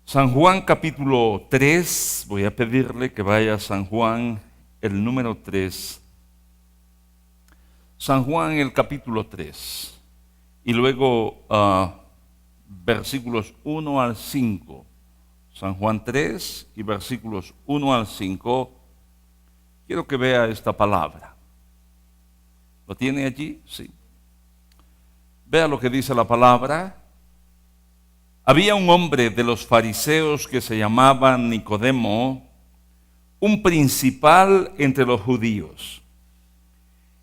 San Juan capítulo 3, voy a pedirle que vaya a San Juan, el número 3. San Juan, el capítulo 3. Y luego versículos 1 al 5. San Juan 3 y versículos 1 al 5. Quiero que vea esta palabra. ¿Lo tiene allí? Sí. Vea lo que dice la palabra. Había un hombre de los fariseos que se llamaba Nicodemo, un principal entre los judíos.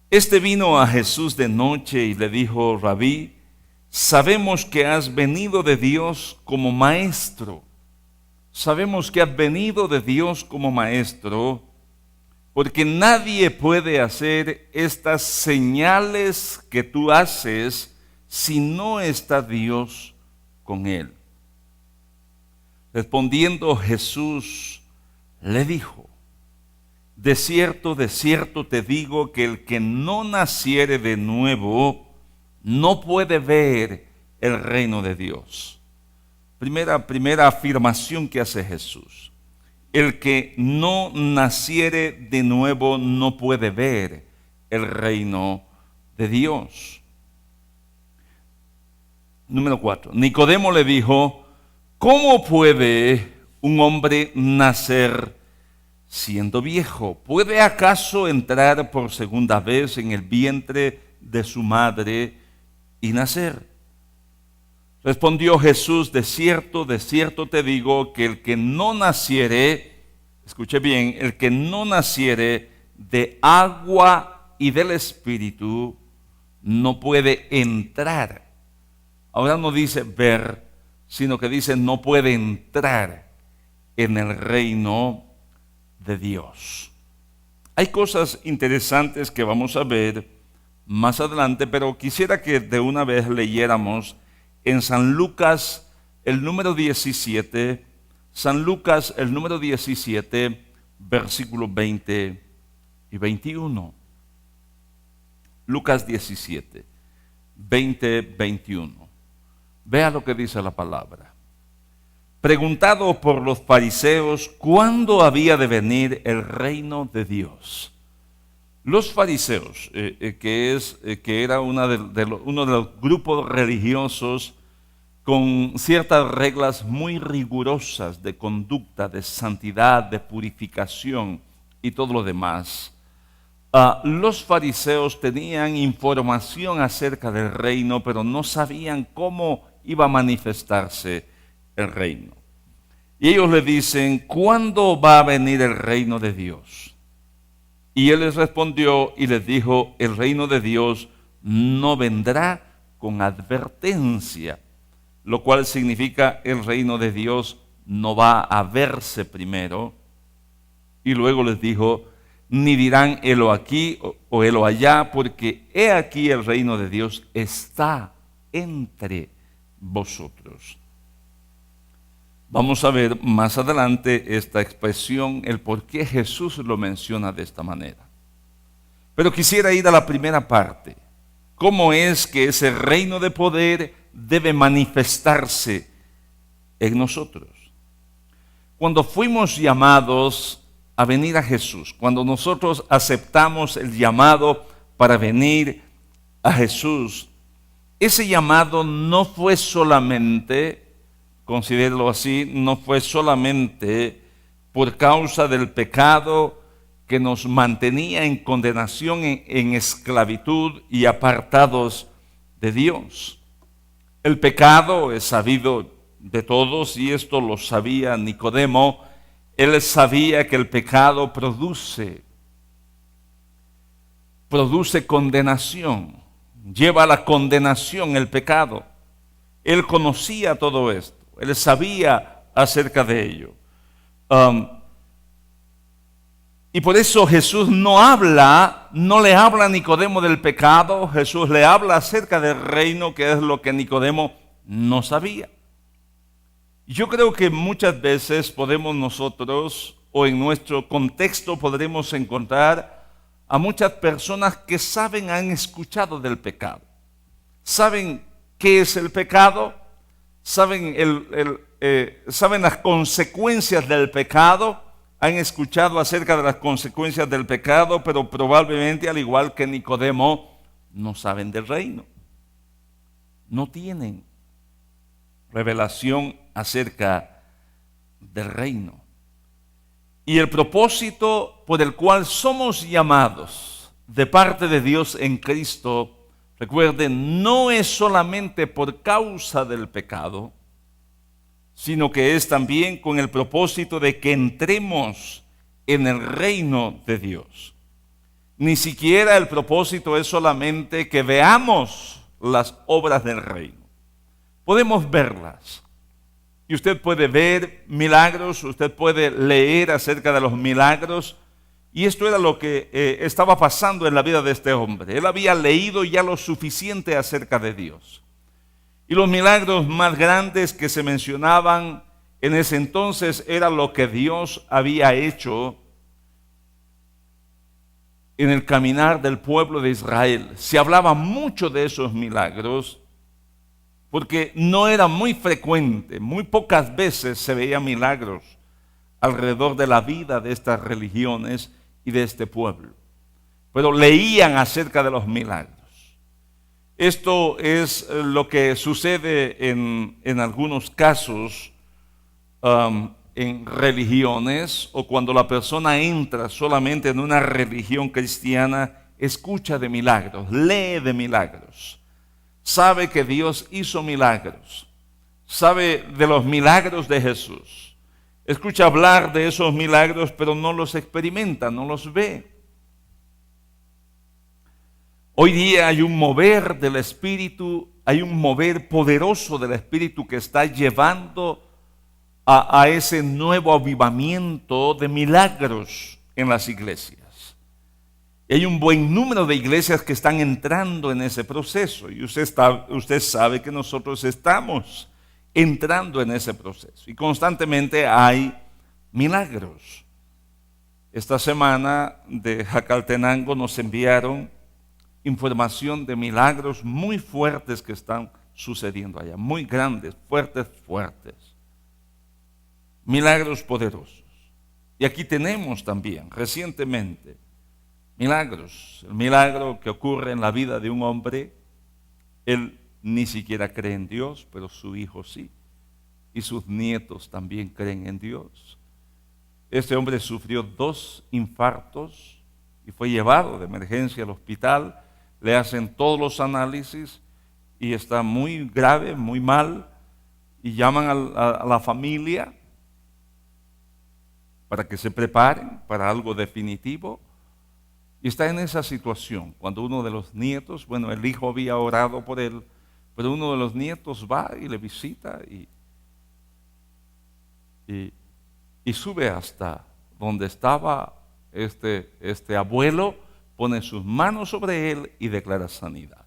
Este vino a Jesús de noche y le dijo: Rabí, sabemos que has venido de Dios como maestro. Sabemos que has venido de Dios como maestro, porque nadie puede hacer estas señales que tú haces si no está Dios con él. Respondiendo Jesús le dijo: de cierto te digo que el que no naciere de nuevo no puede ver el reino de Dios. Primera afirmación que hace Jesús. El que no naciere de nuevo no puede ver el reino de Dios. Número 4. Nicodemo le dijo: ¿cómo puede un hombre nacer siendo viejo? ¿Puede acaso entrar por segunda vez en el vientre de su madre y nacer? Respondió Jesús: de cierto te digo que el que no naciere, escuche bien, el que no naciere de agua y del Espíritu no puede entrar. Ahora no dice ver, sino que dice no puede entrar en el reino de Dios. Hay cosas interesantes que vamos a ver más adelante, pero quisiera que de una vez leyéramos en San Lucas el número 17, San Lucas el número 17, versículos 20 y 21. Lucas 17, 20, 21. Vea lo que dice la palabra. Preguntado por los fariseos cuándo había de venir el reino de Dios. Los fariseos, que era uno de los grupos religiosos con ciertas reglas muy rigurosas de conducta, de santidad, de purificación y todo lo demás. Los fariseos tenían información acerca del reino, pero no sabían cómo iba a manifestarse el reino. Y ellos le dicen: ¿cuándo va a venir el reino de Dios? Y él les respondió y les dijo: el reino de Dios no vendrá con advertencia, lo cual significa el reino de Dios no va a verse primero. Y luego les dijo: ni dirán helo aquí o helo allá, porque he aquí el reino de Dios está entre vosotros. Vamos a ver más adelante esta expresión, el por qué Jesús lo menciona de esta manera. Pero quisiera ir a la primera parte. ¿Cómo es que ese reino de poder debe manifestarse en nosotros? Cuando fuimos llamados a venir a Jesús, cuando nosotros aceptamos el llamado para venir a Jesús, ese llamado no fue solamente, considéralo así, no fue solamente por causa del pecado que nos mantenía en condenación, en esclavitud y apartados de Dios. El pecado es sabido de todos y esto lo sabía Nicodemo. Él sabía que el pecado produce condenación, lleva a la condenación el pecado. Él conocía todo esto, él sabía acerca de ello. Y por eso Jesús no le habla a Nicodemo del pecado, Jesús le habla acerca del reino, que es lo que Nicodemo no sabía. Yo creo que muchas veces podemos nosotros, o en nuestro contexto podremos encontrar a muchas personas que han escuchado del pecado. Saben qué es el pecado, saben saben las consecuencias del pecado, han escuchado acerca de las consecuencias del pecado, pero probablemente, al igual que Nicodemo, no saben del reino. No tienen revelación acerca del reino. Y el propósito por el cual somos llamados de parte de Dios en Cristo, recuerden, no es solamente por causa del pecado, sino que es también con el propósito de que entremos en el reino de Dios. Ni siquiera el propósito es solamente que veamos las obras del reino. Podemos verlas. Y usted puede ver milagros, usted puede leer acerca de los milagros. Y esto era lo que estaba pasando en la vida de este hombre. Él había leído ya lo suficiente acerca de Dios. Y los milagros más grandes que se mencionaban en ese entonces era lo que Dios había hecho en el caminar del pueblo de Israel. Se hablaba mucho de esos milagros porque no era muy frecuente, muy pocas veces se veían milagros alrededor de la vida de estas religiones y de este pueblo. Pero leían acerca de los milagros. Esto es lo que sucede en algunos casos en religiones, o cuando la persona entra solamente en una religión cristiana, escucha de milagros, lee de milagros, sabe que Dios hizo milagros, sabe de los milagros de Jesús, escucha hablar de esos milagros, pero no los experimenta, no los ve. Hoy día hay un mover del Espíritu, hay un mover poderoso del Espíritu que está llevando a ese nuevo avivamiento de milagros en las iglesias. Y hay un buen número de iglesias que están entrando en ese proceso. Y usted sabe que nosotros estamos entrando en ese proceso. Y constantemente hay milagros. Esta semana de Jacaltenango nos enviaron información de milagros muy fuertes que están sucediendo allá, muy grandes, fuertes. Milagros poderosos. Y aquí tenemos también, recientemente, milagros. El milagro que ocurre en la vida de un hombre, él ni siquiera cree en Dios, pero su hijo sí. Y sus nietos también creen en Dios. Este hombre sufrió 2 infartos y fue llevado de emergencia al hospital. Le hacen todos los análisis y está muy grave, muy mal, y llaman a la familia para que se preparen para algo definitivo. Y está en esa situación, cuando uno de los nietos, bueno, el hijo había orado por él, pero uno de los nietos va y le visita y sube hasta donde estaba este abuelo, pone sus manos sobre él y declara sanidad.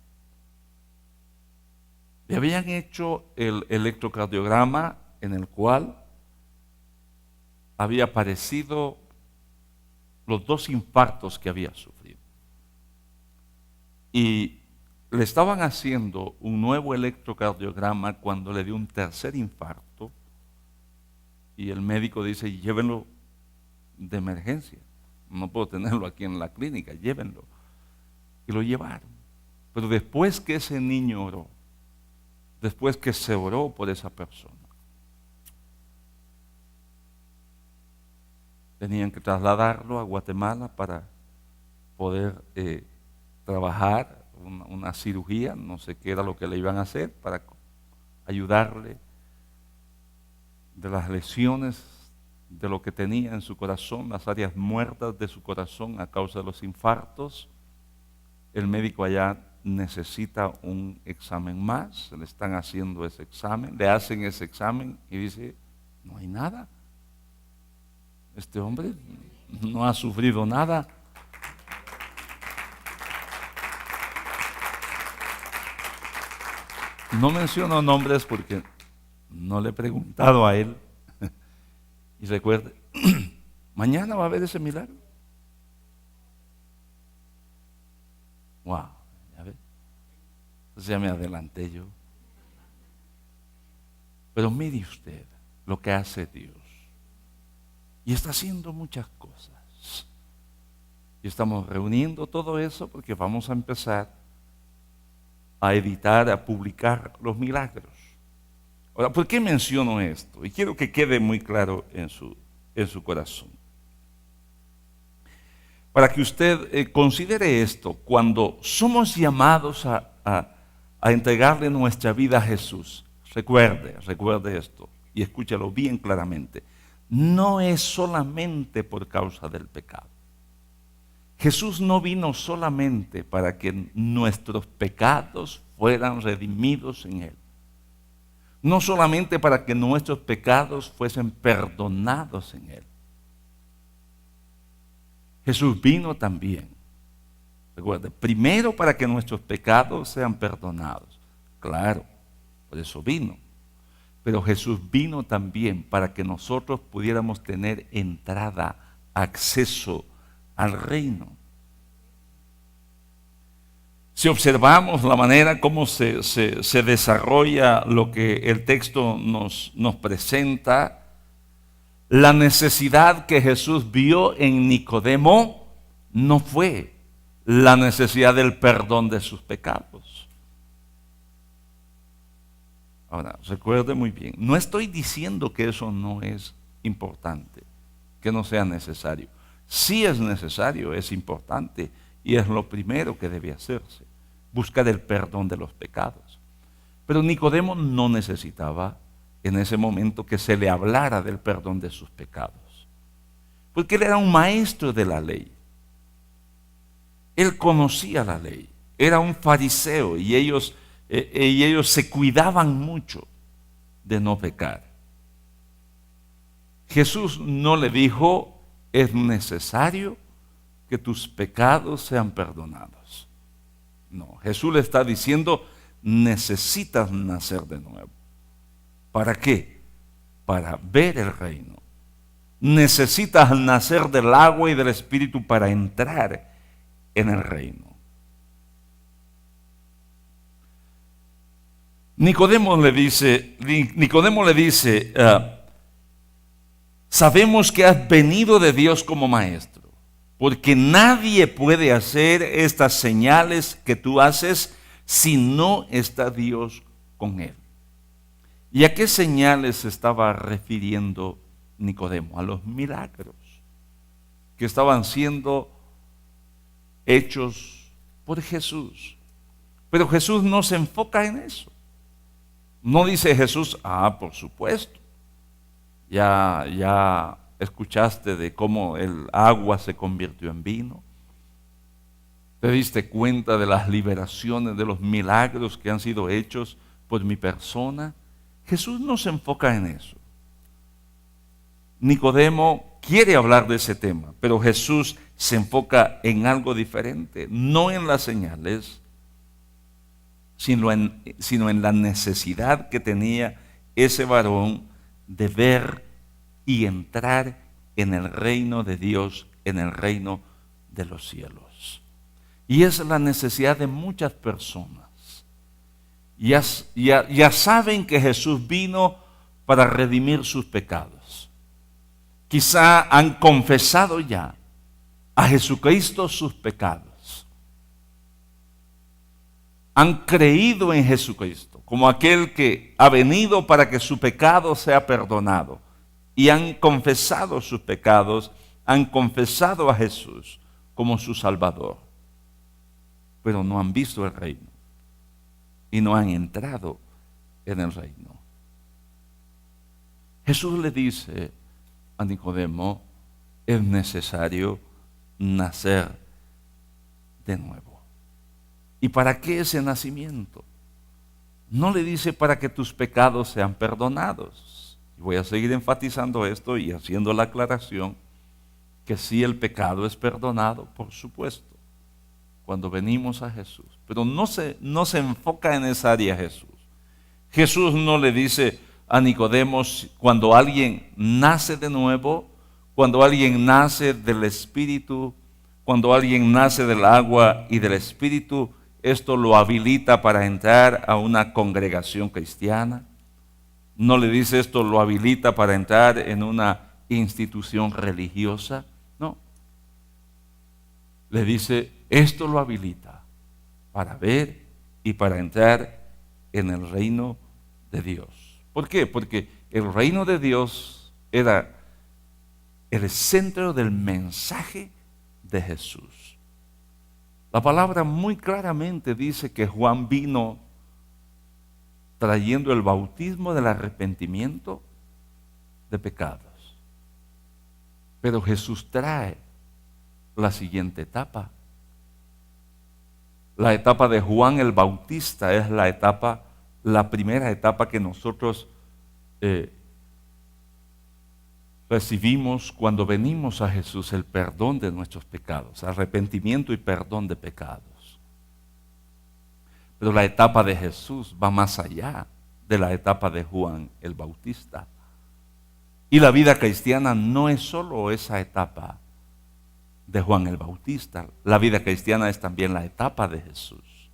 Le habían hecho el electrocardiograma en el cual había aparecido los 2 infartos que había sufrido. Y le estaban haciendo un nuevo electrocardiograma cuando le dio un 3er infarto y el médico dice, llévenlo de emergencia. No puedo tenerlo aquí en la clínica, llévenlo. Y lo llevaron. Pero después que ese niño oró, después que se oró por esa persona, tenían que trasladarlo a Guatemala para poder trabajar una cirugía, no sé qué era lo que le iban a hacer, para ayudarle de las lesiones de lo que tenía en su corazón, las áreas muertas de su corazón a causa de los infartos. El médico allá necesita un examen más, le están haciendo ese examen, le hacen ese examen y dice, no hay nada. Este hombre no ha sufrido nada. No menciono nombres porque no le he preguntado a él. Y recuerde, mañana va a haber ese milagro. Wow, ya ve. Entonces ya me adelanté yo. Pero mire usted, lo que hace Dios. Y está haciendo muchas cosas. Y estamos reuniendo todo eso porque vamos a empezar a editar, a publicar los milagros. Ahora, ¿por qué menciono esto? Y quiero que quede muy claro en su corazón. Para que usted considere esto, cuando somos llamados a entregarle nuestra vida a Jesús, recuerde esto y escúchalo bien claramente. No es solamente por causa del pecado. Jesús no vino solamente para que nuestros pecados fueran redimidos en Él. No solamente para que nuestros pecados fuesen perdonados en Él. Jesús vino también, recuerde, primero para que nuestros pecados sean perdonados. Claro, por eso vino. Pero Jesús vino también para que nosotros pudiéramos tener entrada, acceso al reino. Si observamos la manera como se desarrolla lo que el texto nos presenta, la necesidad que Jesús vio en Nicodemo no fue la necesidad del perdón de sus pecados. Ahora, recuerde muy bien, no estoy diciendo que eso no es importante, que no sea necesario. Sí es necesario, es importante y es lo primero que debe hacerse, buscar el perdón de los pecados. Pero Nicodemo no necesitaba en ese momento que se le hablara del perdón de sus pecados, porque él era un maestro de la ley. Él conocía la ley, era un fariseo y ellos se cuidaban mucho de no pecar. Jesús no le dijo, es necesario que tus pecados sean perdonados. No, Jesús le está diciendo, necesitas nacer de nuevo. ¿Para qué? Para ver el reino. Necesitas nacer del agua y del Espíritu para entrar en el reino. Nicodemo le dice, sabemos que has venido de Dios como maestro, porque nadie puede hacer estas señales que tú haces si no está Dios con él. ¿Y a qué señales se estaba refiriendo Nicodemo? A los milagros que estaban siendo hechos por Jesús. Pero Jesús no se enfoca en eso. No dice Jesús, por supuesto, ya escuchaste de cómo el agua se convirtió en vino. ¿Te diste cuenta de las liberaciones, de los milagros que han sido hechos por mi persona? Jesús no se enfoca en eso. Nicodemo quiere hablar de ese tema, pero Jesús se enfoca en algo diferente, no en las señales, sino en la necesidad que tenía ese varón de ver y entrar en el reino de Dios, en el reino de los cielos. Y es la necesidad de muchas personas. Ya saben que Jesús vino para redimir sus pecados. Quizá han confesado ya a Jesucristo sus pecados. Han creído en Jesucristo como aquel que ha venido para que su pecado sea perdonado. Y han confesado sus pecados, han confesado a Jesús como su Salvador. Pero no han visto el reino y no han entrado en el reino. Jesús le dice a Nicodemo, es necesario nacer de nuevo. ¿Y para qué ese nacimiento? No le dice para que tus pecados sean perdonados. Y voy a seguir enfatizando esto y haciendo la aclaración que sí, el pecado es perdonado, por supuesto, cuando venimos a Jesús. Pero no se enfoca en esa área Jesús. Jesús no le dice a Nicodemo, cuando alguien nace de nuevo, cuando alguien nace del Espíritu, cuando alguien nace del agua y del Espíritu, esto lo habilita para entrar a una congregación cristiana. No le dice esto lo habilita para entrar en una institución religiosa. No. Le dice, esto lo habilita para ver y para entrar en el reino de Dios. ¿Por qué? Porque el reino de Dios era el centro del mensaje de Jesús. La palabra muy claramente dice que Juan vino trayendo el bautismo del arrepentimiento de pecados. Pero Jesús trae la siguiente etapa. La etapa de Juan el Bautista es la primera etapa que nosotros recibimos cuando venimos a Jesús, el perdón de nuestros pecados, arrepentimiento y perdón de pecados. Pero la etapa de Jesús va más allá de la etapa de Juan el Bautista. Y la vida cristiana no es solo esa etapa de Juan el Bautista. La vida cristiana es también la etapa de Jesús.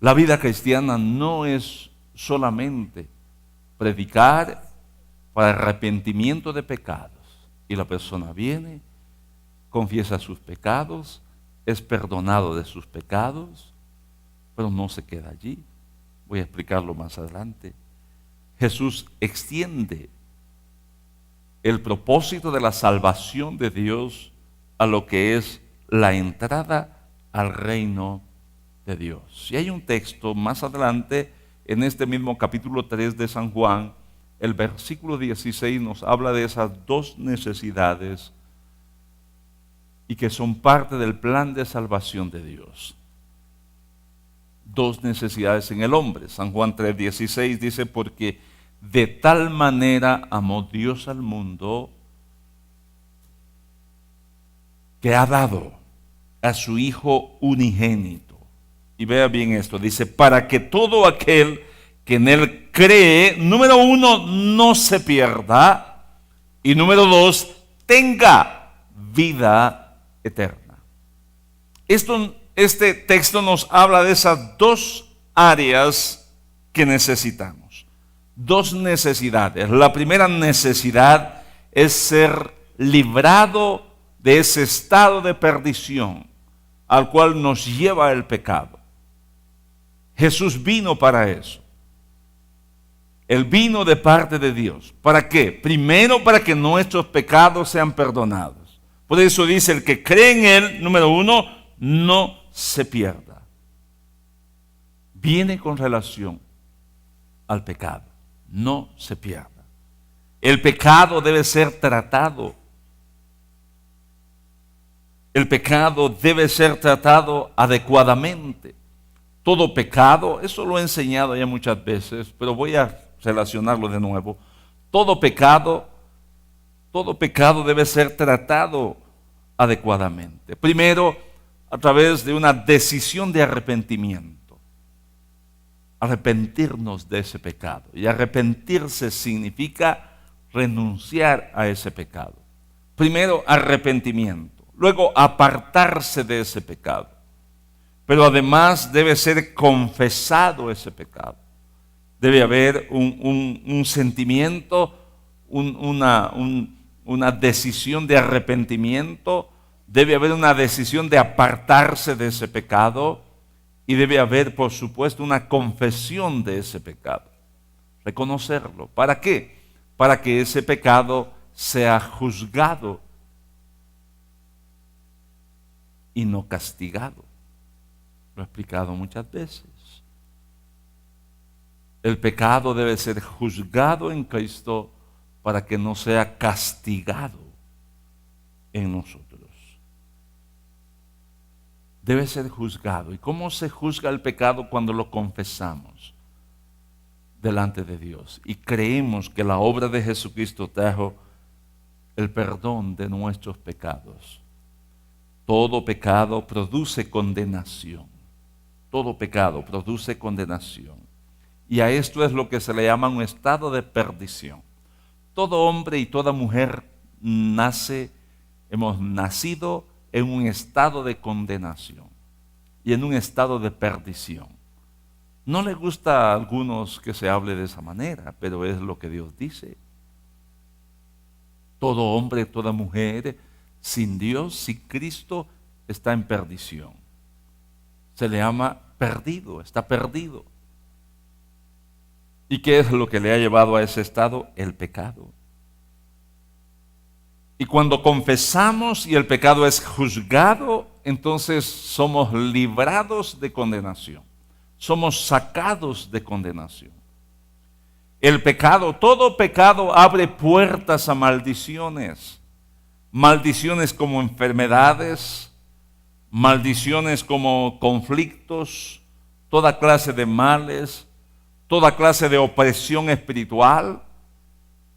La vida cristiana no es solamente predicar para arrepentimiento de pecados. Y la persona viene, confiesa sus pecados, es perdonado de sus pecados, pero no se queda allí. Voy a explicarlo más adelante. Jesús extiende el propósito de la salvación de Dios a lo que es la entrada al reino de Dios. Y hay un texto más adelante, en este mismo capítulo 3 de San Juan, el versículo 16 nos habla de esas dos necesidades y que son parte del plan de salvación de Dios. Dos necesidades en el hombre. San Juan 3:16 dice, porque de tal manera amó Dios al mundo que ha dado a su Hijo unigénito. Y vea bien esto, dice, para que todo aquel que en Él cree, número uno, no se pierda, y número dos, tenga vida eterna. Este texto nos habla de esas dos áreas que necesitamos. Dos necesidades. La primera necesidad es ser librado de ese estado de perdición al cual nos lleva el pecado. Jesús vino para eso. Él vino de parte de Dios. ¿Para qué? Primero, para que nuestros pecados sean perdonados. Por eso dice, el que cree en Él, número uno, no se pierda. Viene con relación al pecado. No se pierda. El pecado debe ser tratado. El pecado debe ser tratado adecuadamente. Todo pecado, eso lo he enseñado ya muchas veces, pero voy a relacionarlo de nuevo. Todo pecado debe ser tratado adecuadamente. Primero, a través de una decisión de arrepentimiento. Arrepentirnos de ese pecado. Y arrepentirse significa renunciar a ese pecado. Primero, arrepentimiento. Luego, apartarse de ese pecado. Pero además debe ser confesado ese pecado. Debe haber un sentimiento, una decisión de arrepentimiento. Debe haber una decisión de apartarse de ese pecado. Y debe haber, por supuesto, una confesión de ese pecado. Reconocerlo. ¿Para qué? Para que ese pecado sea juzgado y no castigado. Lo he explicado muchas veces. El pecado debe ser juzgado en Cristo para que no sea castigado en nosotros. Debe ser juzgado. ¿Y cómo se juzga el pecado? Cuando lo confesamos delante de Dios y creemos que la obra de Jesucristo trajo el perdón de nuestros pecados. Todo pecado produce condenación. Todo pecado produce condenación. Y a esto es lo que se le llama un estado de perdición. Todo hombre y toda mujer hemos nacido en un estado de condenación y en un estado de perdición. No le gusta a algunos que se hable de esa manera, pero es lo que Dios dice. Todo hombre, toda mujer, sin Dios, sin Cristo, está en perdición. Se le llama perdido, está perdido. ¿Y qué es lo que le ha llevado a ese estado? El pecado. Y cuando confesamos y el pecado es juzgado, entonces somos librados de condenación. Somos sacados de condenación. El pecado, todo pecado abre puertas a maldiciones. Maldiciones como enfermedades, maldiciones como conflictos, toda clase de males, toda clase de opresión espiritual.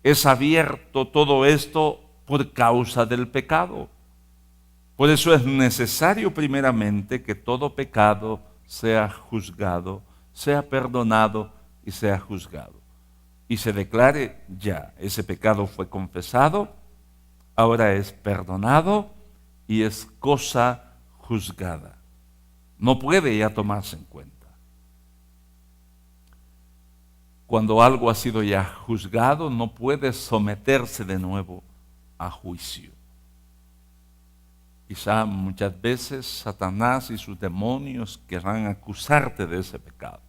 Es abierto todo esto por causa del pecado. Por eso es necesario primeramente que todo pecado sea juzgado, sea perdonado y sea juzgado. Y se declare ya, ese pecado fue confesado, ahora es perdonado y es cosa juzgada. No puede ya tomarse en cuenta. Cuando algo ha sido ya juzgado, no puede someterse de nuevo a juicio. Quizá muchas veces Satanás y sus demonios querrán acusarte de ese pecado.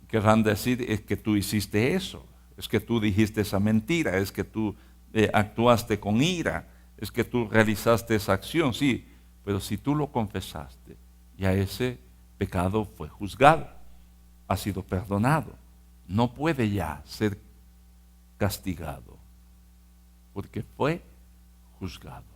Querrán decir, es que tú hiciste eso, es que tú dijiste esa mentira, es que tú actuaste con ira, es que tú realizaste esa acción, sí, pero si tú lo confesaste, ya ese pecado fue juzgado, ha sido perdonado, no puede ya ser castigado, porque fue juzgado.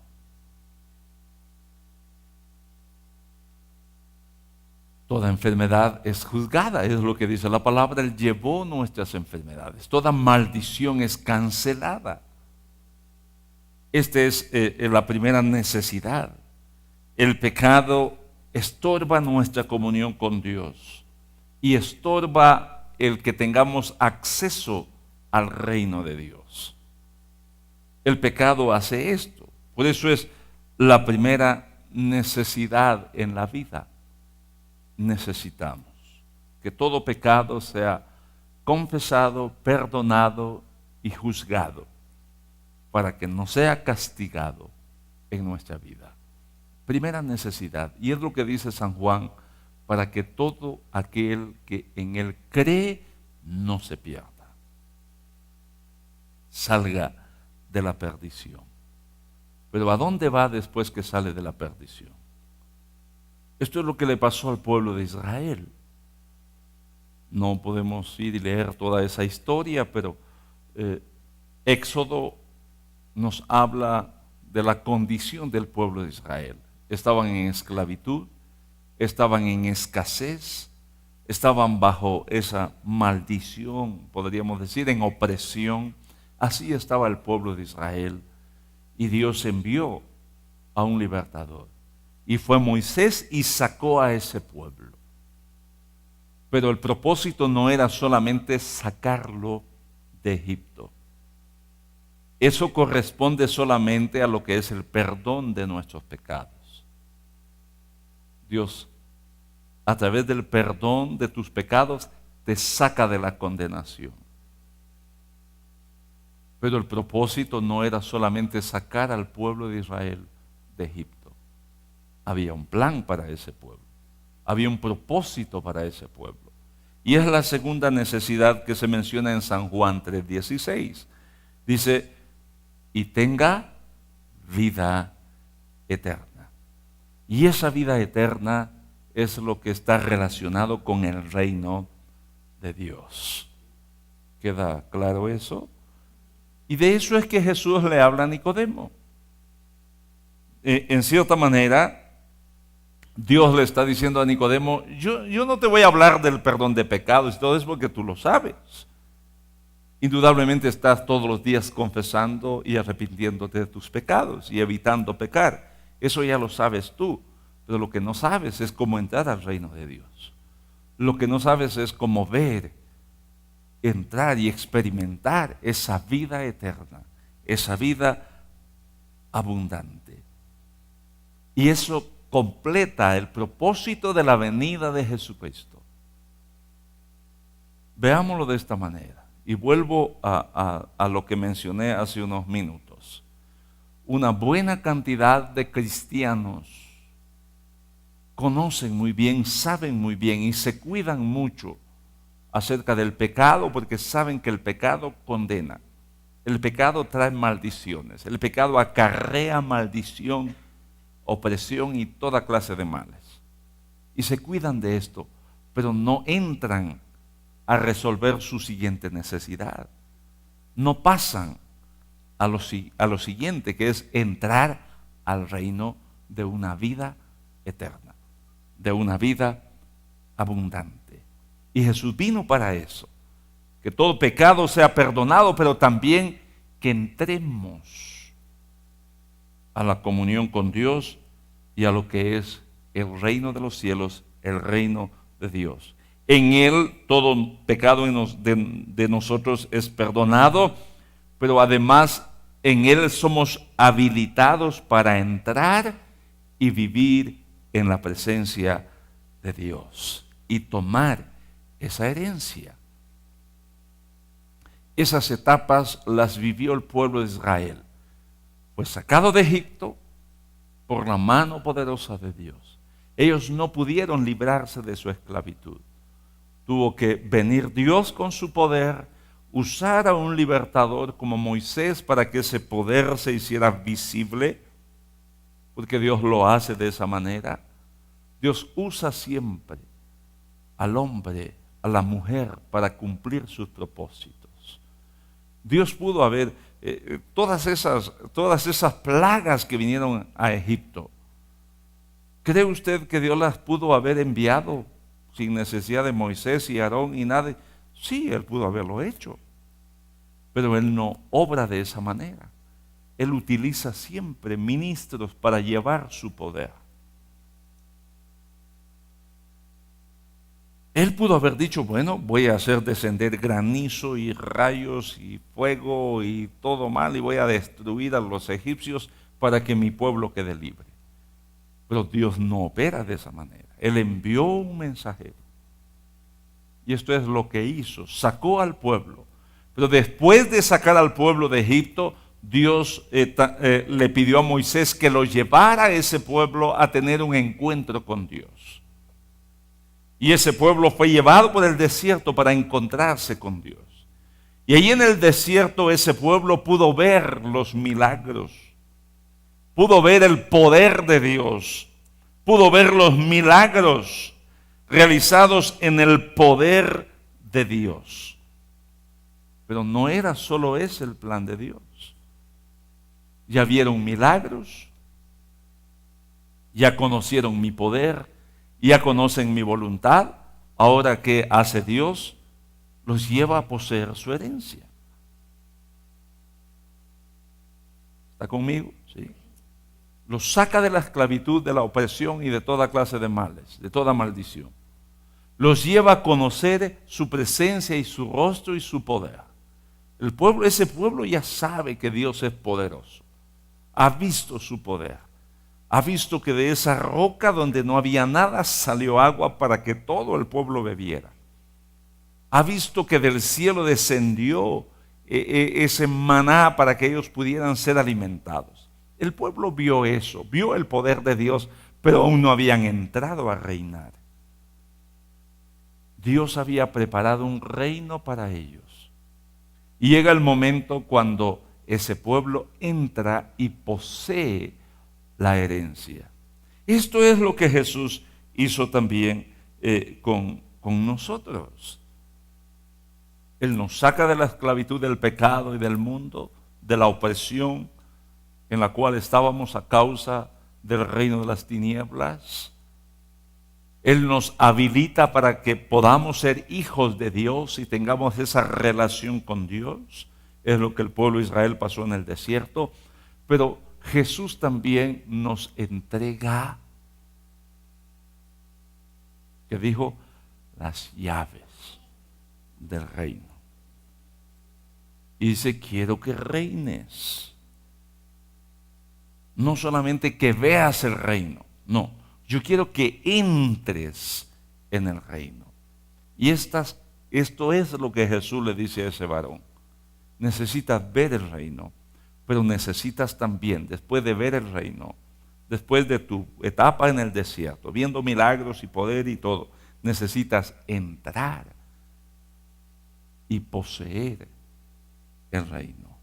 Toda enfermedad es juzgada, es lo que dice la palabra, Él llevó nuestras enfermedades. Toda maldición es cancelada. Esta es la primera necesidad. El pecado estorba nuestra comunión con Dios y estorba el que tengamos acceso al reino de Dios. El pecado hace esto. Por eso es la primera necesidad en la vida. Necesitamos que todo pecado sea confesado, perdonado y juzgado para que no sea castigado en nuestra vida. Primera necesidad, y es lo que dice San Juan, para que todo aquel que en él cree no se pierda, salga de la perdición. Pero ¿a dónde va después que sale de la perdición? Esto es lo que le pasó al pueblo de Israel. No podemos ir y leer toda esa historia, pero Éxodo nos habla de la condición del pueblo de Israel. Estaban en esclavitud, estaban en escasez, estaban bajo esa maldición, podríamos decir, en opresión. Así estaba el pueblo de Israel. Y Dios envió a un libertador. Y fue Moisés y sacó a ese pueblo. Pero el propósito no era solamente sacarlo de Egipto. Eso corresponde solamente a lo que es el perdón de nuestros pecados. Dios, a través del perdón de tus pecados, te saca de la condenación. Pero el propósito no era solamente sacar al pueblo de Israel de Egipto. Había un plan para ese pueblo. Había un propósito para ese pueblo. Y es la segunda necesidad que se menciona en San Juan 3:16. Dice, y tenga vida eterna. Y esa vida eterna es lo que está relacionado con el reino de Dios. ¿Queda claro eso? Y de eso es que Jesús le habla a Nicodemo. En cierta manera, Dios le está diciendo a Nicodemo, yo no te voy a hablar del perdón de pecados y todo eso porque tú lo sabes. Indudablemente estás todos los días confesando y arrepintiéndote de tus pecados y evitando pecar. Eso ya lo sabes tú, pero lo que no sabes es cómo entrar al reino de Dios. Lo que no sabes es cómo ver, entrar y experimentar esa vida eterna, esa vida abundante. Y eso completa el propósito de la venida de Jesucristo. Veámoslo de esta manera. Y vuelvo a lo que mencioné hace unos minutos. Una buena cantidad de cristianos conocen muy bien, saben muy bien y se cuidan mucho acerca del pecado porque saben que el pecado condena. El pecado trae maldiciones. El pecado acarrea maldición, opresión y toda clase de males. Y se cuidan de esto, pero no entran a resolver su siguiente necesidad. No pasan a lo siguiente, que es entrar al reino de una vida eterna, de una vida abundante. Y Jesús vino para eso, que todo pecado sea perdonado, pero también que entremos a la comunión con Dios y a lo que es el reino de los cielos, el reino de Dios. En Él todo pecado de nosotros es perdonado, pero además en Él somos habilitados para entrar y vivir en la presencia de Dios y tomar esa herencia. Esas etapas las vivió el pueblo de Israel. Fue sacado de Egipto por la mano poderosa de Dios. Ellos no pudieron librarse de su esclavitud. Tuvo que venir Dios con su poder, usar a un libertador como Moisés para que ese poder se hiciera visible, porque Dios lo hace de esa manera. Dios usa siempre al hombre, a la mujer, para cumplir sus propósitos. Dios pudo haber, todas esas plagas que vinieron a Egipto, ¿cree usted que Dios las pudo haber enviado sin necesidad de Moisés y Aarón y nada? Sí, Él pudo haberlo hecho, pero Él no obra de esa manera. Él utiliza siempre ministros para llevar su poder. Él pudo haber dicho, bueno, voy a hacer descender granizo y rayos y fuego y todo mal y voy a destruir a los egipcios para que mi pueblo quede libre. Pero Dios no opera de esa manera. Él envió un mensajero. Y esto es lo que hizo, sacó al pueblo. Pero después de sacar al pueblo de Egipto, Dios le pidió a Moisés que lo llevara a ese pueblo a tener un encuentro con Dios. Y ese pueblo fue llevado por el desierto para encontrarse con Dios. Y ahí en el desierto ese pueblo pudo ver los milagros, pudo ver el poder de Dios, pudo ver los milagros realizados en el poder de Dios. Pero no era solo ese el plan de Dios. Ya vieron milagros, ya conocieron mi poder, ya conocen mi voluntad. Ahora, ¿qué hace Dios? Los lleva a poseer su herencia. ¿Está conmigo? Sí. Los saca de la esclavitud, de la opresión y de toda clase de males, de toda maldición. Los lleva a conocer su presencia y su rostro y su poder. Ese pueblo ya sabe que Dios es poderoso. Ha visto su poder. Ha visto que de esa roca donde no había nada salió agua para que todo el pueblo bebiera. Ha visto que del cielo descendió ese maná para que ellos pudieran ser alimentados. El pueblo vio eso, vio el poder de Dios, pero aún no habían entrado a reinar. Dios había preparado un reino para ellos. Y llega el momento cuando ese pueblo entra y posee la herencia. Esto es lo que Jesús hizo también con nosotros. Él nos saca de la esclavitud del pecado y del mundo, de la opresión en la cual estábamos a causa del reino de las tinieblas. Él nos habilita para que podamos ser hijos de Dios y tengamos esa relación con Dios. Es lo que el pueblo de Israel pasó en el desierto. Pero Jesús también nos entrega, que dijo, las llaves del reino. Y dice, quiero que reines. No solamente que veas el reino, no. Yo quiero que entres en el reino. Y estas Esto es lo que Jesús le dice a ese varón. Necesitas ver el reino, pero necesitas también, después de ver el reino, después de tu etapa en el desierto, viendo milagros y poder y todo, necesitas entrar y poseer el reino.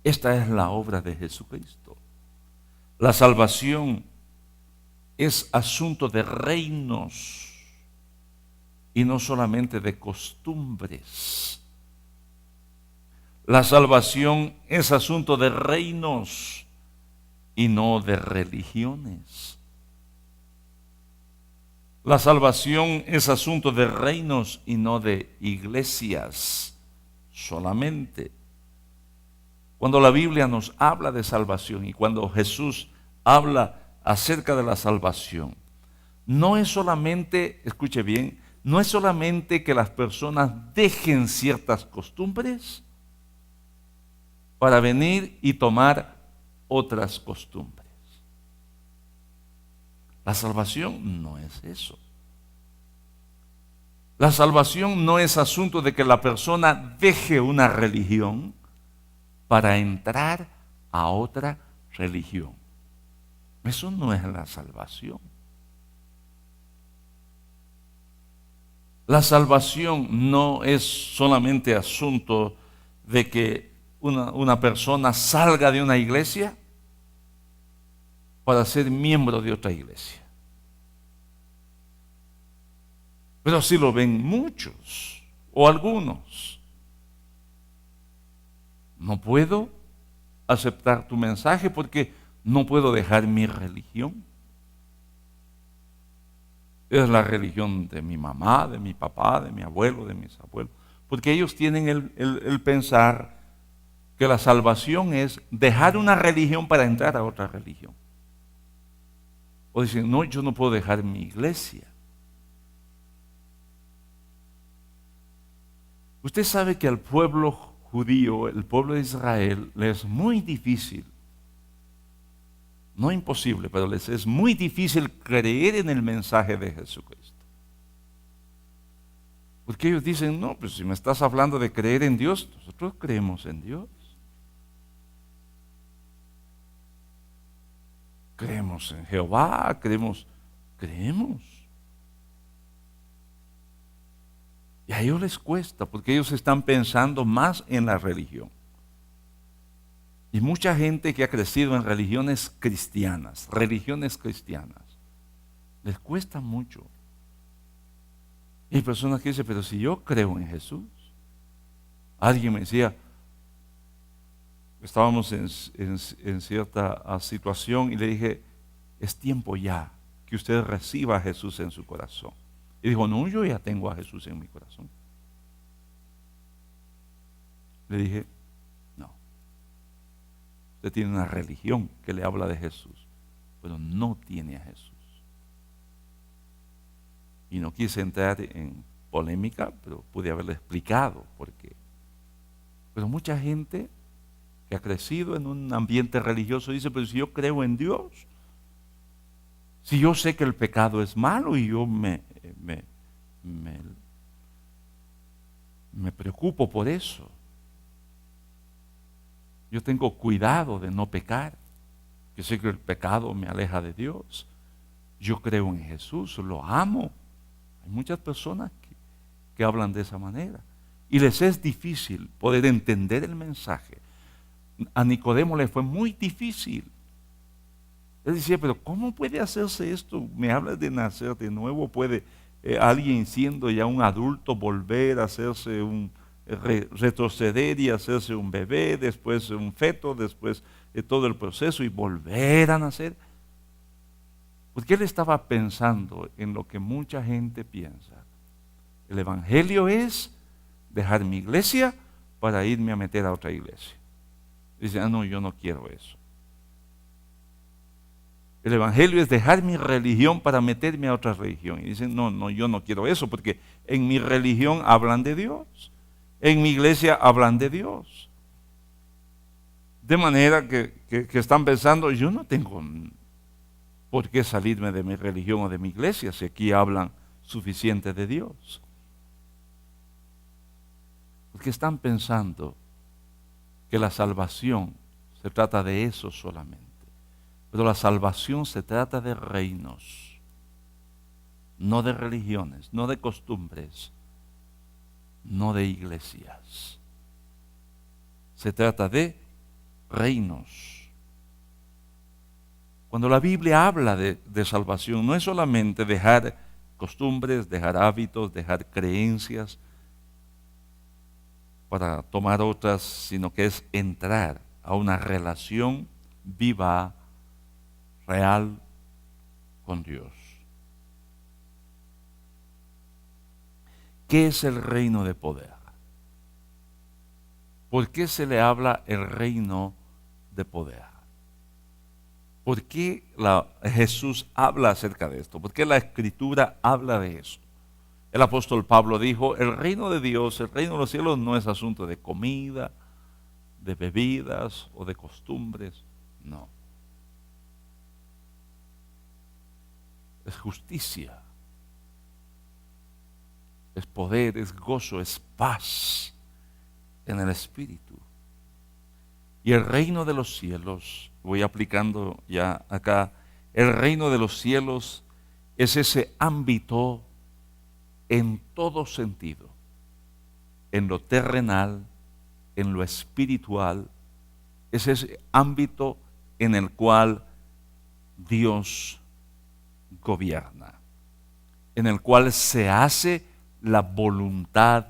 Esta es la obra de Jesucristo. La salvación es asunto de reinos y no solamente de costumbres. La salvación es asunto de reinos y no de religiones. La salvación es asunto de reinos y no de iglesias solamente. Cuando la Biblia nos habla de salvación y cuando Jesús habla acerca de la salvación, no es solamente, escuche bien, no es solamente que las personas dejen ciertas costumbres para venir y tomar otras costumbres. La salvación no es eso. La salvación no es asunto de que la persona deje una religión para entrar a otra religión. Eso no es la salvación. La salvación no es solamente asunto de que una persona salga de una iglesia para ser miembro de otra iglesia. Pero así lo ven muchos o algunos. No puedo aceptar tu mensaje porque no puedo dejar mi religión. Es la religión de mi mamá, de mi papá, de mi abuelo, de mis abuelos. Porque ellos tienen el pensar que la salvación es dejar una religión para entrar a otra religión. O dicen, no, yo no puedo dejar mi iglesia. Usted sabe que al pueblo judío, el pueblo de Israel, les es muy difícil, no imposible, pero les es muy difícil creer en el mensaje de Jesucristo. Porque ellos dicen, no, pues si me estás hablando de creer en Dios, nosotros creemos en Dios. Creemos en Jehová, creemos. Y a ellos les cuesta, porque ellos están pensando más en la religión. Y mucha gente que ha crecido en religiones cristianas, les cuesta mucho. Y hay personas que dicen, pero si yo creo en Jesús. Alguien me decía, estábamos en cierta situación y le dije, es tiempo ya que usted reciba a Jesús en su corazón. Y dijo, no, yo ya tengo a Jesús en mi corazón. Le dije, no. Usted tiene una religión que le habla de Jesús, pero no tiene a Jesús. Y no quise entrar en polémica, pero pude haberle explicado por qué. Pero mucha gente que ha crecido en un ambiente religioso dice, pero si yo creo en Dios, si yo sé que el pecado es malo y yo me preocupo por eso, yo tengo cuidado de no pecar, yo sé que el pecado me aleja de Dios, yo creo en Jesús, lo amo. Hay muchas personas que hablan de esa manera y les es difícil poder entender el mensaje. A Nicodemo le fue muy difícil. Él decía, pero ¿cómo puede hacerse esto? Me hablas de nacer de nuevo, ¿puede alguien siendo ya un adulto volver a hacerse retroceder y hacerse un bebé, después un feto, después todo el proceso y volver a nacer? Porque él estaba pensando en lo que mucha gente piensa. El evangelio es dejar mi iglesia para irme a meter a otra iglesia. Dice, no, yo no quiero eso. El evangelio es dejar mi religión para meterme a otra religión. Y dicen, no, yo no quiero eso, porque en mi religión hablan de Dios. En mi iglesia hablan de Dios. De manera que están pensando, yo no tengo por qué salirme de mi religión o de mi iglesia, si aquí hablan suficiente de Dios. Porque están pensando que la salvación se trata de eso solamente. Pero la salvación se trata de reinos, no de religiones, no de costumbres, no de iglesias. Se trata de reinos. Cuando la Biblia habla de salvación, no es solamente dejar costumbres, dejar hábitos, dejar creencias para tomar otras, sino que es entrar a una relación viva, real con Dios. ¿Qué es el reino de poder? ¿Por qué se le habla el reino de poder? ¿Por qué Jesús habla acerca de esto? ¿Por qué la Escritura habla de eso? El apóstol Pablo dijo, el reino de Dios, el reino de los cielos no es asunto de comida, de bebidas o de costumbres, no. Es justicia, es poder, es gozo, es paz en el Espíritu. Y el reino de los cielos, voy aplicando ya acá, el reino de los cielos es ese ámbito en todo sentido, en lo terrenal, en lo espiritual, es ese ámbito en el cual Dios gobierna, en el cual se hace la voluntad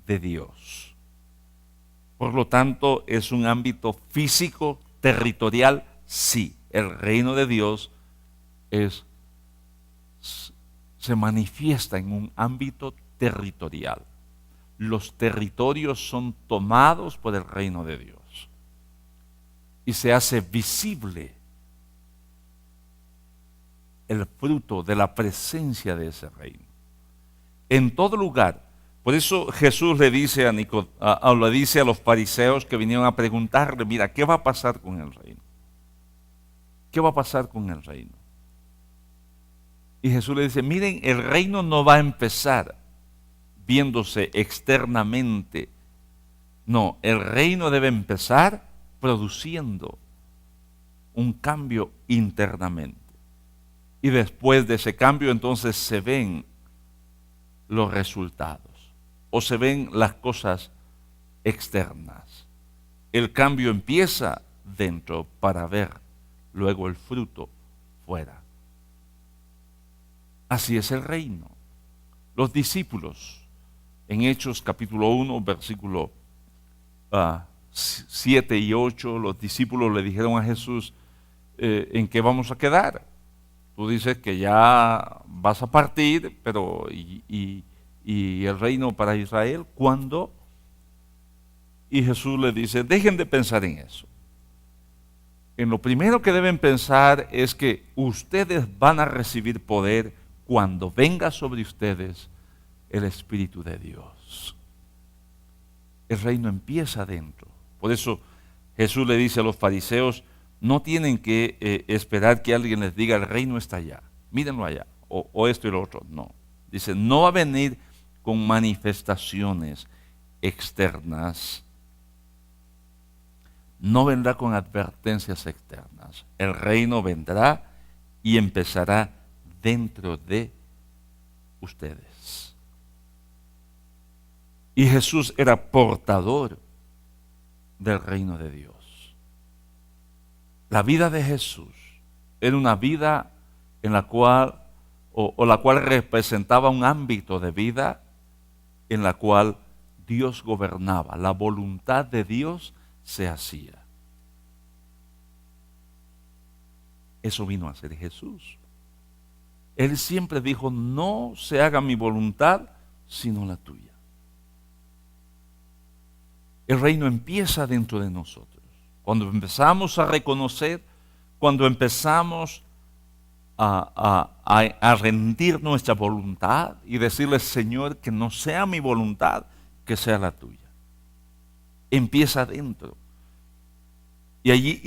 de Dios. Por lo tanto, es un ámbito físico, territorial, sí. El reino de Dios se manifiesta en un ámbito territorial. Los territorios son tomados por el reino de Dios y se hace visible el fruto de la presencia de ese reino en todo lugar. Por eso Jesús le dice a los fariseos que vinieron a preguntarle, mira, ¿qué va a pasar con el reino? ¿Qué va a pasar con el reino? Y Jesús le dice, miren, el reino no va a empezar viéndose externamente. No, el reino debe empezar produciendo un cambio internamente. Y después de ese cambio entonces se ven los resultados o se ven las cosas externas. El cambio empieza dentro para ver luego el fruto fuera. Así es el reino. Los discípulos, en Hechos capítulo 1, versículo 7 y 8, los discípulos le dijeron a Jesús, ¿en qué vamos a quedar? Tú dices que ya vas a partir, pero y el reino para Israel, ¿cuándo? Y Jesús le dice, dejen de pensar en eso. En lo primero que deben pensar es que ustedes van a recibir poder cuando venga sobre ustedes el Espíritu de Dios. El reino empieza adentro. Por eso Jesús le dice a los fariseos, no tienen que esperar que alguien les diga, el reino está allá, mírenlo allá, o esto y lo otro. No. Dice, no va a venir con manifestaciones externas, no vendrá con advertencias externas. El reino vendrá y empezará dentro de ustedes. Y Jesús era portador del reino de Dios. La vida de Jesús era una vida en la cual, o la cual representaba un ámbito de vida en la cual Dios gobernaba, la voluntad de Dios se hacía. Eso vino a ser Jesús. Él siempre dijo, no se haga mi voluntad, sino la tuya. El reino empieza dentro de nosotros. Cuando empezamos a reconocer, cuando empezamos a rendir nuestra voluntad y decirle, Señor, que no sea mi voluntad, que sea la tuya. Empieza adentro. Y allí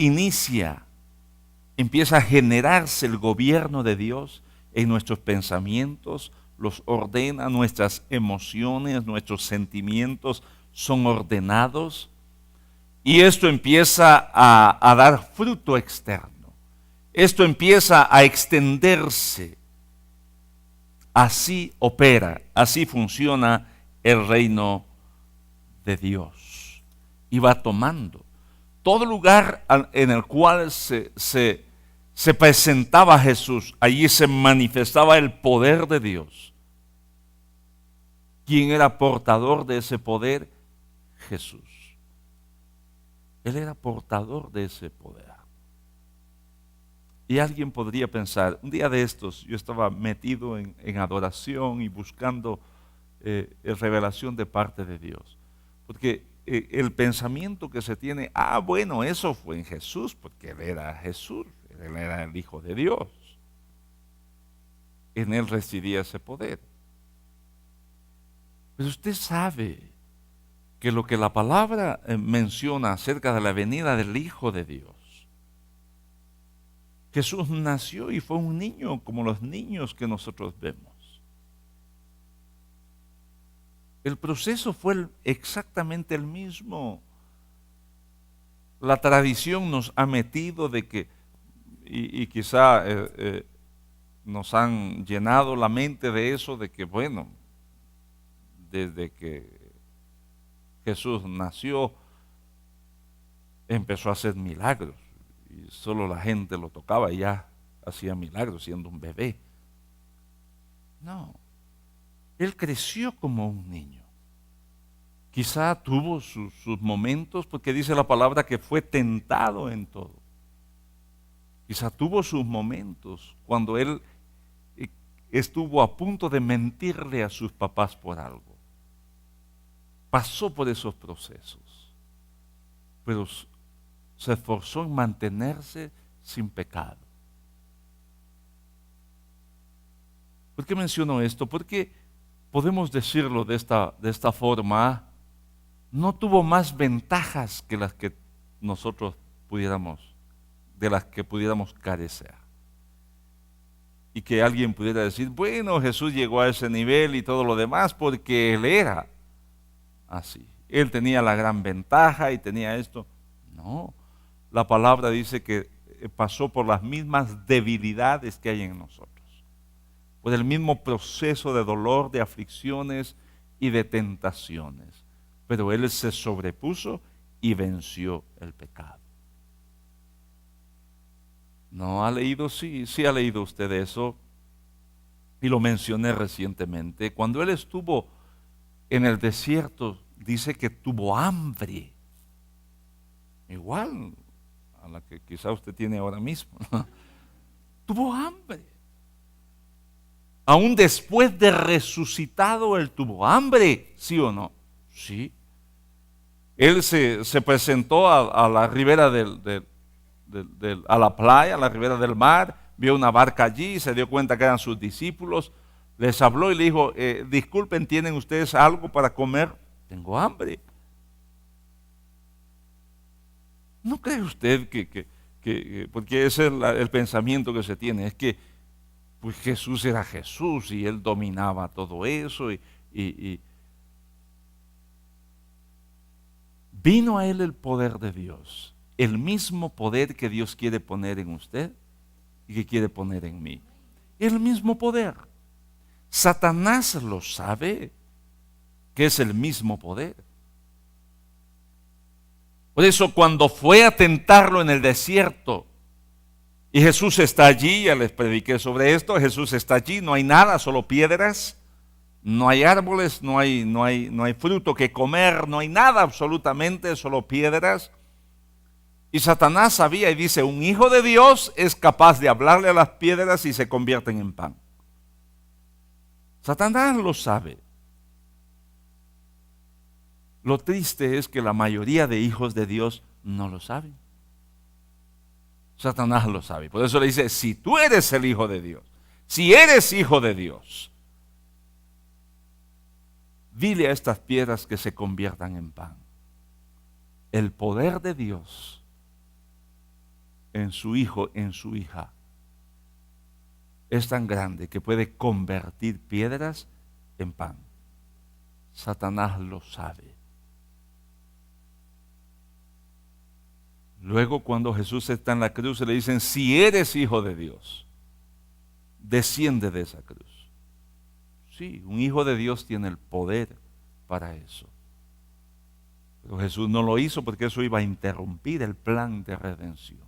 empieza a generarse el gobierno de Dios en nuestros pensamientos, los ordena, nuestras emociones, nuestros sentimientos, son ordenados y esto empieza a dar fruto externo. Esto empieza a extenderse. Así opera, así funciona el reino de Dios. Y va tomando todo lugar en el cual se presentaba Jesús, allí se manifestaba el poder de Dios. ¿Quién era portador de ese poder? Jesús. Él era portador de ese poder. Y alguien podría pensar, un día de estos yo estaba metido en adoración y buscando revelación de parte de Dios. Porque el pensamiento que se tiene, bueno, eso fue en Jesús, porque Él era Jesús, Él era el Hijo de Dios. En Él residía ese poder. Pero usted sabe que lo que la palabra menciona acerca de la venida del Hijo de Dios, Jesús nació y fue un niño como los niños que nosotros vemos. El proceso fue exactamente el mismo. La tradición nos ha metido de que, y quizá nos han llenado la mente de eso, de que bueno, desde que Jesús nació, empezó a hacer milagros. Y solo la gente lo tocaba y ya hacía milagros siendo un bebé. No, Él creció como un niño. Quizá tuvo sus momentos, porque dice la palabra que fue tentado en todo. Quizá tuvo sus momentos cuando Él estuvo a punto de mentirle a sus papás por algo. Pasó por esos procesos, pero se esforzó en mantenerse sin pecado. ¿Por qué menciono esto? Porque podemos decirlo de esta forma, no tuvo más ventajas que las que nosotros de las que pudiéramos carecer. Y que alguien pudiera decir, bueno, Jesús llegó a ese nivel y todo lo demás porque Él era así. Él tenía la gran ventaja y tenía esto. No. La palabra dice que pasó por las mismas debilidades que hay en nosotros, por el mismo proceso de dolor, de aflicciones y de tentaciones. Pero Él se sobrepuso y venció el pecado. ¿No ha leído? Sí ha leído usted eso. Y lo mencioné recientemente. Cuando Él estuvo en el desierto, dice que tuvo hambre. Igual a la que quizá usted tiene ahora mismo. Tuvo hambre. Aún después de resucitado, Él tuvo hambre, ¿sí o no? Sí. Él se presentó a la ribera a la playa, a la ribera del mar, vio una barca allí, se dio cuenta que eran sus discípulos, les habló y le dijo, disculpen, ¿tienen ustedes algo para comer? Tengo hambre. ¿No cree usted que porque ese es el pensamiento que se tiene, es que pues Jesús era Jesús y Él dominaba todo eso y vino a Él el poder de Dios, el mismo poder que Dios quiere poner en usted y que quiere poner en mí, el mismo poder. Satanás lo sabe, que es el mismo poder. Por eso cuando fue a tentarlo en el desierto, y Jesús está allí, ya les prediqué sobre esto, Jesús está allí, no hay nada, solo piedras, no hay árboles, no hay fruto que comer, no hay nada absolutamente, solo piedras. Y Satanás sabía y dice, un hijo de Dios es capaz de hablarle a las piedras y se convierten en pan. Satanás lo sabe. Lo triste es que la mayoría de hijos de Dios no lo saben. Satanás lo sabe. Por eso le dice, si tú eres el Hijo de Dios, si eres hijo de Dios, dile a estas piedras que se conviertan en pan. El poder de Dios en su hijo, en su hija, es tan grande que puede convertir piedras en pan. Satanás lo sabe. Luego cuando Jesús está en la cruz le dicen, si eres hijo de Dios, desciende de esa cruz. Sí, un hijo de Dios tiene el poder para eso. Pero Jesús no lo hizo porque eso iba a interrumpir el plan de redención.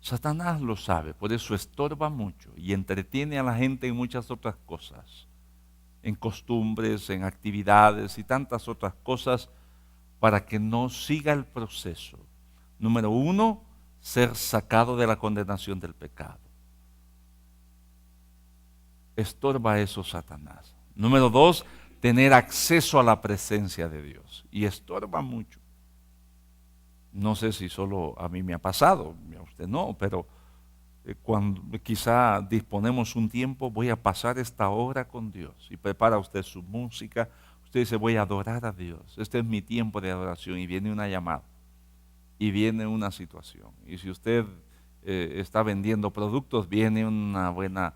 Satanás lo sabe, por eso estorba mucho y entretiene a la gente en muchas otras cosas, en costumbres, en actividades y tantas otras cosas para que no siga el proceso. Número 1, ser sacado de la condenación del pecado. Estorba eso Satanás. Número 2, tener acceso a la presencia de Dios. Y estorba mucho. No sé si solo a mí me ha pasado, a usted no, pero cuando quizá disponemos un tiempo, voy a pasar esta hora con Dios. Y prepara usted su música, usted dice, voy a adorar a Dios. Este es mi tiempo de adoración y viene una llamada. Y viene una situación. Y si usted está vendiendo productos, viene una buena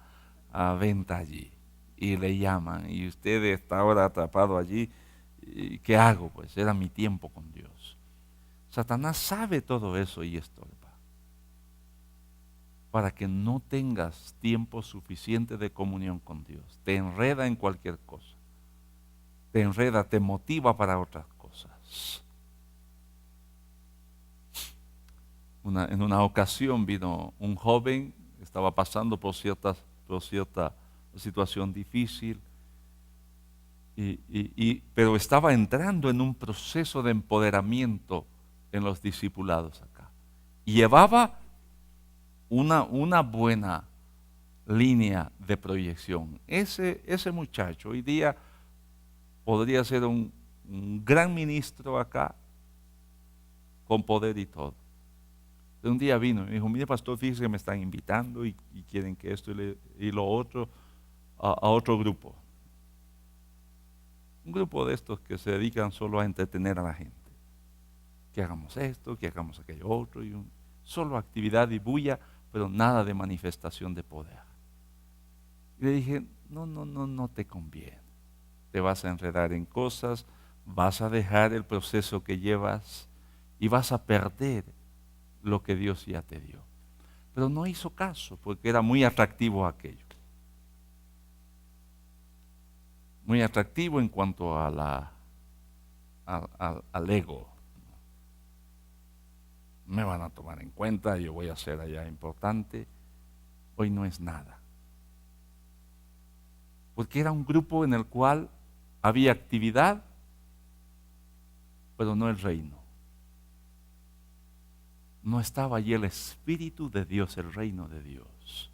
venta allí. Y le llaman. Y usted está ahora atrapado allí. ¿Y qué hago? Pues era mi tiempo con Dios. Satanás sabe todo eso y estorba. Para que no tengas tiempo suficiente de comunión con Dios. Te enreda en cualquier cosa. Te enreda, te motiva para otras cosas. En una ocasión vino un joven, estaba pasando por cierta situación difícil, pero estaba entrando en un proceso de empoderamiento en los discipulados acá. Y llevaba una buena línea de proyección. Ese muchacho hoy día podría ser un gran ministro acá, con poder y todo. Un día vino y me dijo, mire pastor, fíjese que me están invitando y quieren que esto y lo otro a otro grupo. Un grupo de estos que se dedican solo a entretener a la gente. Que hagamos esto, que hagamos aquello otro, solo actividad y bulla, pero nada de manifestación de poder. Y le dije, no te conviene. Te vas a enredar en cosas, vas a dejar el proceso que llevas y vas a perder lo que Dios ya te dio. Pero no hizo caso porque era muy atractivo aquello. Muy atractivo en cuanto a al ego. Me van a tomar en cuenta, yo voy a ser allá importante. Hoy no es nada. Porque era un grupo en el cual había actividad, pero no el reino. No estaba allí el Espíritu de Dios, el reino de Dios.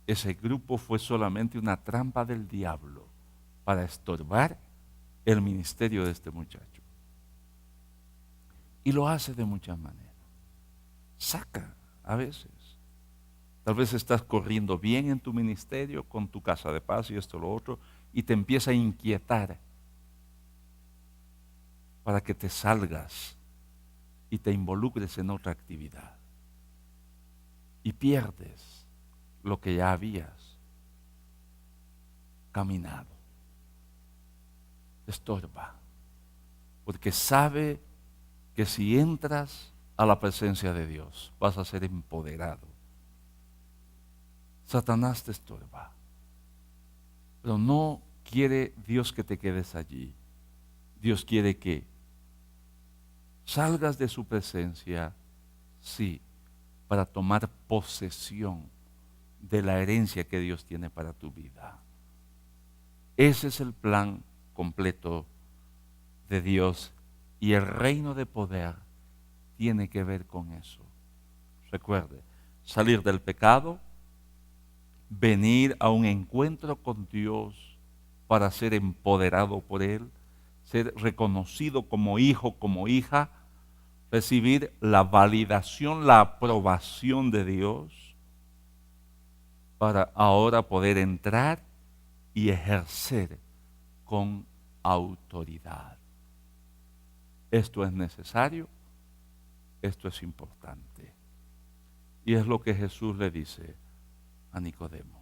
Ese grupo fue solamente una trampa del diablo para estorbar el ministerio de este muchacho. Y lo hace de muchas maneras. Saca a veces. Tal vez estás corriendo bien en tu ministerio, con tu casa de paz y esto, lo otro, y te empieza a inquietar para que te salgas y te involucres en otra actividad. Y pierdes lo que ya habías caminado. Estorba. Porque sabe que si entras a la presencia de Dios, vas a ser empoderado. Satanás te estorba. Pero no quiere Dios que te quedes allí. Dios quiere que salgas de su presencia, sí, para tomar posesión de la herencia que Dios tiene para tu vida. Ese es el plan completo de Dios y el reino de poder tiene que ver con eso. Recuerde, salir del pecado, venir a un encuentro con Dios para ser empoderado por Él, ser reconocido como hijo, como hija, recibir la validación, la aprobación de Dios, para ahora poder entrar y ejercer con autoridad. Esto es necesario, esto es importante. Y es lo que Jesús le dice a Nicodemo.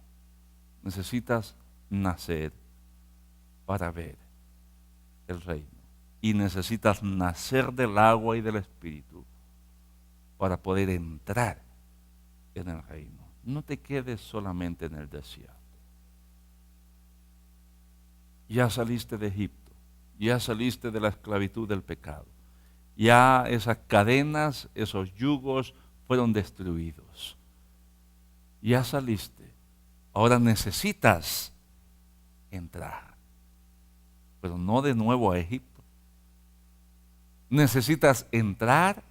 Necesitas nacer para ver. el reino. Y necesitas nacer del agua y del Espíritu para poder entrar en el reino. No te quedes solamente en el desierto. Ya saliste de Egipto, ya saliste de la esclavitud del pecado. Ya esas cadenas, esos yugos fueron destruidos. Ya saliste. Ahora necesitas entrar, pero no de nuevo a Egipto. Necesitas entrar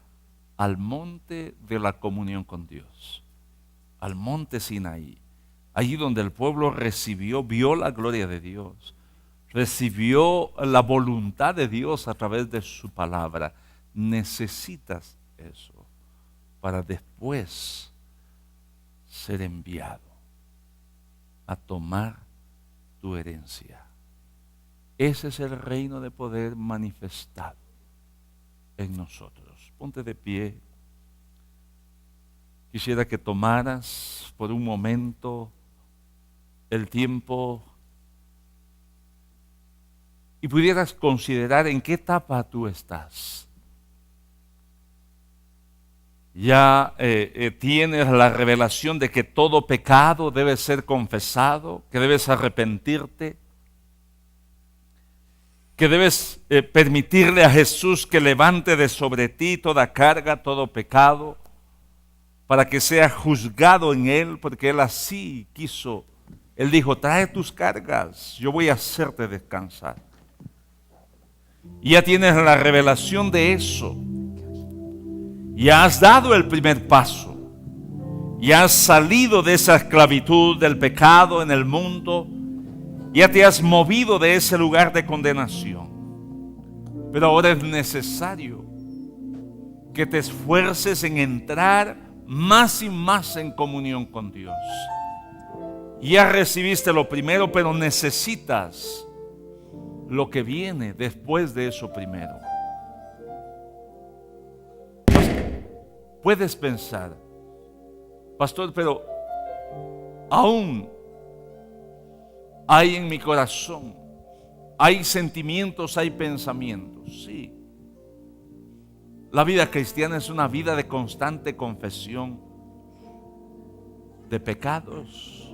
al monte de la comunión con Dios, al monte Sinaí, allí donde el pueblo vio la gloria de Dios, recibió la voluntad de Dios a través de su palabra. Necesitas eso para después ser enviado a tomar tu herencia. Ese es el reino de poder manifestado en nosotros. Ponte de pie. Quisiera que tomaras por un momento el tiempo y pudieras considerar en qué etapa tú estás. Ya tienes la revelación de que todo pecado debe ser confesado, que debes arrepentirte, que debes permitirle a Jesús que levante de sobre ti toda carga, todo pecado, para que sea juzgado en Él, porque Él así quiso. Él dijo, trae tus cargas, yo voy a hacerte descansar. Y ya tienes la revelación de eso. Ya has dado el primer paso. Ya has salido de esa esclavitud del pecado en el mundo. Ya te has movido de ese lugar de condenación. Pero ahora es necesario que te esfuerces en entrar más y más en comunión con Dios. Ya recibiste lo primero, pero necesitas lo que viene después de eso primero. Puedes pensar, pastor, pero aún hay en mi corazón, hay sentimientos, hay pensamientos. Sí. La vida cristiana es una vida de constante confesión de pecados.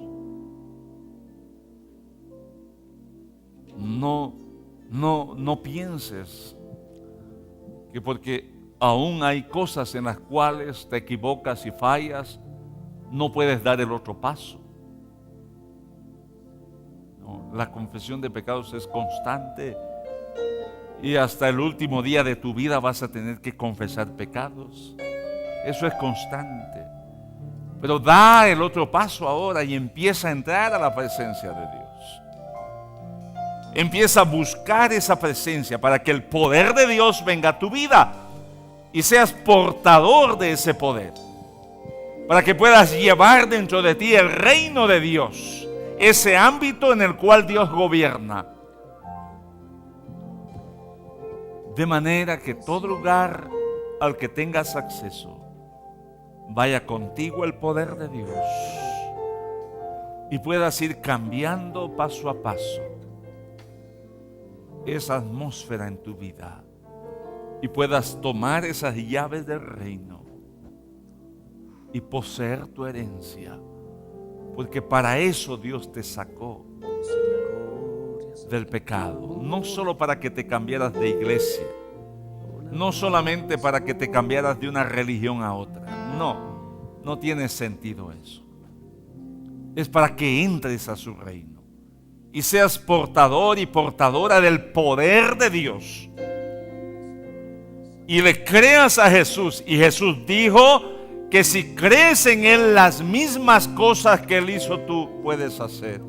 No pienses que porque aún hay cosas en las cuales te equivocas y fallas, no puedes dar el otro paso. No, la confesión de pecados es constante y hasta el último día de tu vida vas a tener que confesar pecados. Eso es constante. Pero da el otro paso ahora y empieza a entrar a la presencia de Dios. Empieza a buscar esa presencia para que el poder de Dios venga a tu vida y seas portador de ese poder, para que puedas llevar dentro de ti el reino de Dios, ese ámbito en el cual Dios gobierna, de manera que todo lugar al que tengas acceso vaya contigo el poder de Dios y puedas ir cambiando paso a paso esa atmósfera en tu vida y puedas tomar esas llaves del reino y poseer tu herencia, porque para eso Dios te sacó del pecado, no solo para que te cambiaras de iglesia, no solamente para que te cambiaras de una religión a otra, no tiene sentido eso. Es para que entres a su reino y seas portador y portadora del poder de Dios y le creas a Jesús. Y Jesús dijo que si crees en Él, las mismas cosas que Él hizo tú puedes hacer,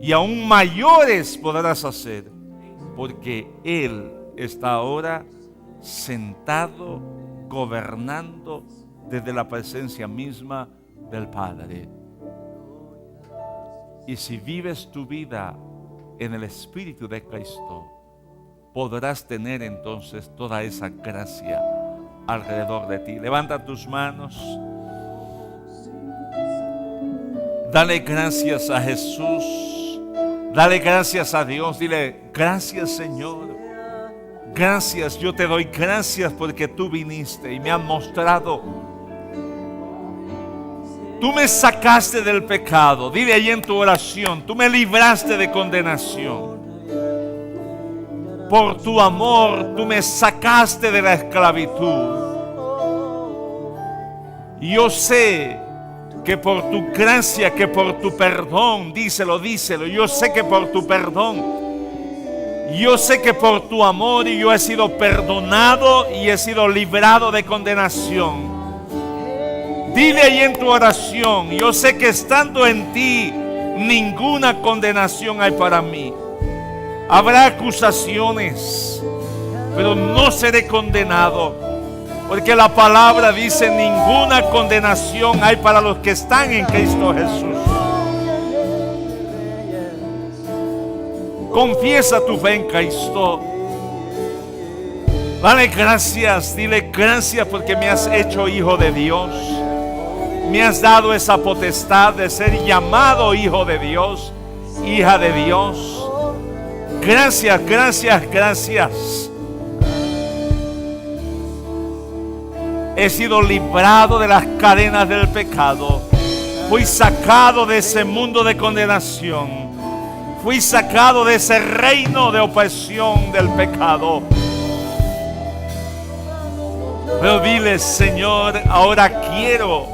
y aún mayores podrás hacer, porque Él está ahora sentado, gobernando desde la presencia misma del Padre. Y si vives tu vida en el Espíritu de Cristo, podrás tener entonces toda esa gracia alrededor de ti. Levanta tus manos. Dale gracias a Jesús. Dale gracias a Dios. Dile, gracias Señor, Gracias, yo te doy gracias porque tú viniste y me has mostrado. Tú me sacaste del pecado. Dile ahí en tu oración, tú me libraste de condenación. Por tu amor, tú me sacaste de la esclavitud. Y yo sé que por tu gracia, que por tu perdón, díselo, yo sé que por tu perdón, yo sé que por tu amor yo he sido perdonado y he sido librado de condenación. Dile ahí en tu oración, yo sé que estando en ti, ninguna condenación hay para mí. Habrá acusaciones, pero no seré condenado, porque la palabra dice: ninguna condenación hay para los que están en Cristo Jesús. Confiesa tu fe en Cristo. Dale gracias, dile gracias porque me has hecho hijo de Dios. Me has dado esa potestad de ser llamado hijo de Dios, hija de Dios. Gracias, gracias, gracias. He sido librado de las cadenas del pecado. Fui sacado de ese mundo de condenación. Fui sacado de ese reino de opresión del pecado. Pero dile: Señor, ahora quiero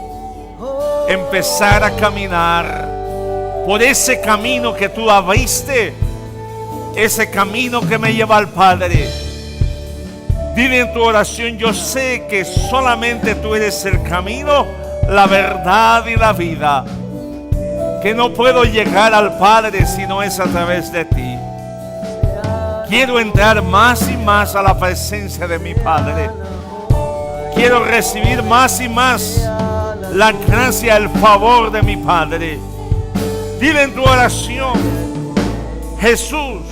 empezar a caminar por ese camino que tú abriste, ese camino que me lleva al Padre. Dile en tu oración: yo sé que solamente tú eres el camino, la verdad y la vida, que no puedo llegar al Padre si no es a través de ti. Quiero entrar más y más a la presencia de mi Padre. Quiero recibir más y más la gracia, el favor de mi Padre. Dile en tu oración: Jesús,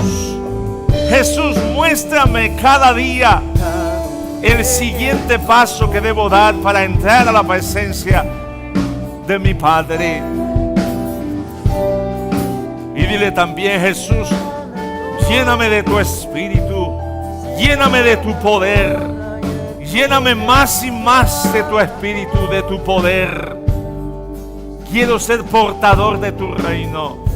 Jesús, muéstrame cada día el siguiente paso que debo dar para entrar a la presencia de mi Padre. Y dile también: Jesús, lléname de tu espíritu, lléname de tu poder, lléname más y más de tu espíritu, de tu poder. Quiero ser portador de tu reino.